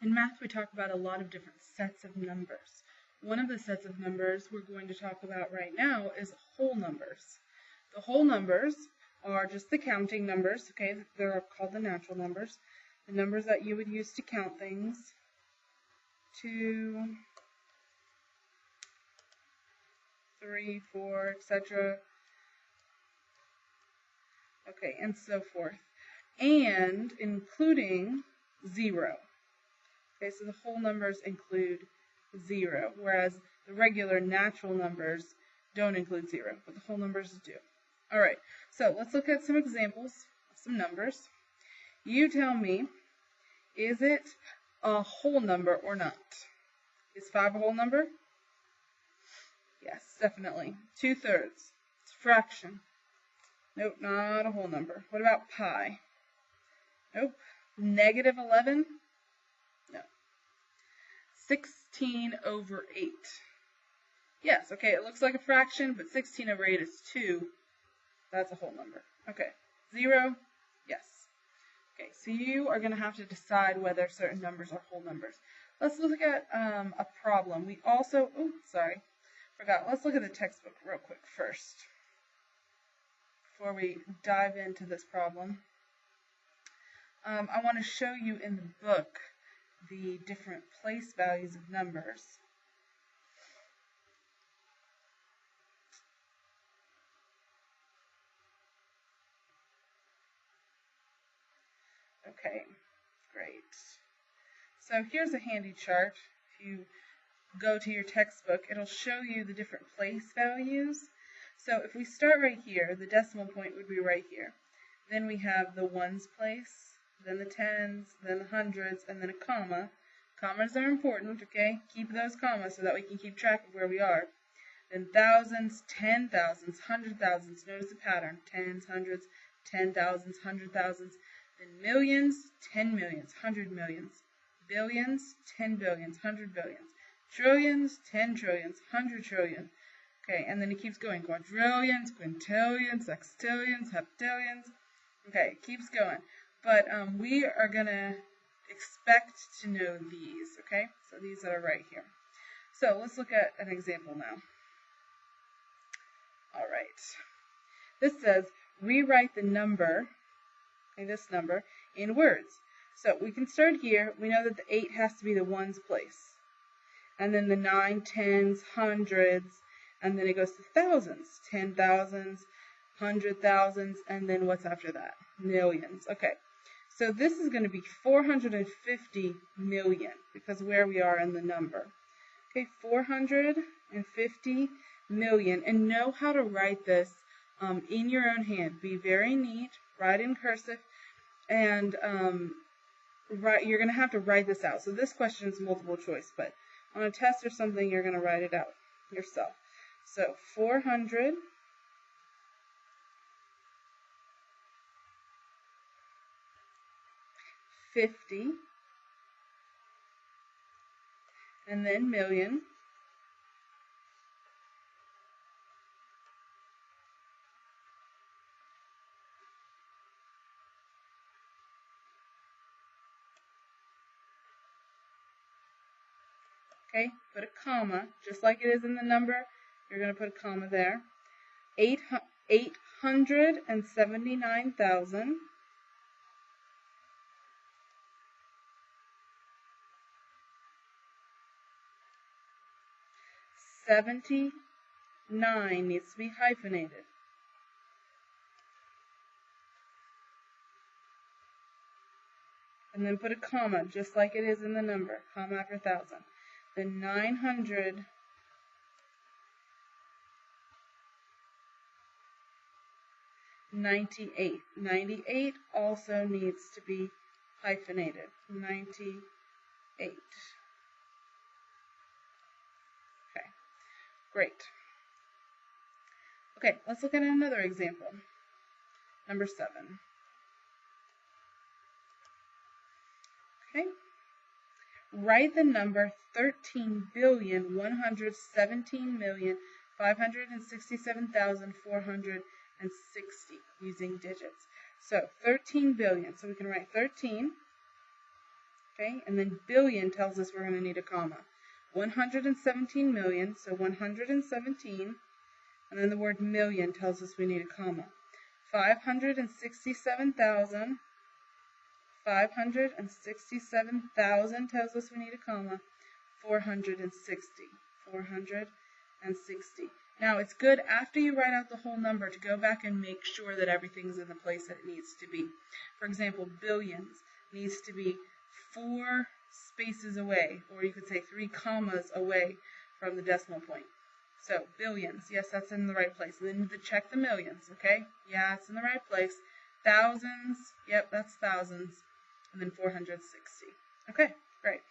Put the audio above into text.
In math, we talk about a lot of different sets of numbers. One of the sets of numbers we're going to talk about right now is whole numbers. The whole numbers are just the counting numbers, okay? They're called the natural numbers. The numbers that you would use to count things. 2, 3, 4, etc. Okay, and so forth. And including 0. Okay, so the whole numbers include 0, whereas the regular natural numbers don't include 0, but the whole numbers do. All right, so let's look at some examples of some numbers. You tell me, is it a whole number or not? Is 5 a whole number? Yes, definitely. 2/3. It's a fraction. Nope, not a whole number. What about pi? Nope. -11? No. 16/8. Yes, okay, it looks like a fraction, but 16/8 is 2. That's a whole number. Okay, 0? Yes. Okay, so you are going to have to decide whether certain numbers are whole numbers. Let's look at a problem. We also, let's look at the textbook real quick first before we dive into this problem. I want to show you in the book the different place values of numbers. Okay, great. So here's a handy chart. If you go to your textbook, it'll show you the different place values. So if we start right here, the decimal point would be right here. Then we have the ones place, then the tens, then the hundreds, and then a comma. Commas are important, okay? Keep those commas so that we can keep track of where we are. Then thousands, 10,000s, 100,000s. Notice the pattern. Tens, hundreds, 10,000s, 100,000s. Then millions, 10 millions, 100 millions. Billions, 10 billions, 100 billions. Trillions, 10 trillions, 100 trillion. Okay, and then it keeps going. Quadrillions, quintillions, sextillions, heptillions. Okay, it keeps going. But we are going to expect to know these, okay? So these that are right here. So let's look at an example now. All right. This says, rewrite the number, okay, this number, in words. So we can start here. We know that the 8 has to be the ones place. And then the 9, 10s, hundreds, and then it goes to thousands. 10,000s, 100,000s, and then what's after that? Millions. Okay. So this is going to be 450 million because where we are in the number. Okay, 450 million. And know how to write this in your own hand. Be very neat. Write in cursive. And you're going to have to write this out. So this question is multiple choice, but on a test or something, you're going to write it out yourself. So 450 and then million. Okay, put a comma, just like it is in the number. You're going to put a comma there. 879,000. $79 needs to be hyphenated. And then put a comma, just like it is in the number, comma after 1,000. Then 998. 98 also needs to be hyphenated. 98. Okay, great. Okay, let's look at another example. Number 7. Okay. Write the number 13,117,567,460 using digits. So 13 billion. So we can write 13 Okay, and then billion tells us we're going to need a comma. 117 million, so 117, and then the word million tells us we need a comma. 567,000, 567,000 tells us we need a comma. 460. Now, it's good after you write out the whole number to go back and make sure that everything's in the place that it needs to be. For example, billions needs to be 4 spaces away, or you could say 3 commas away from the decimal point. So, billions, yes, that's in the right place. And then you check the millions, okay? Yeah, it's in the right place. Thousands, yep, that's thousands. And then 460. Okay, great.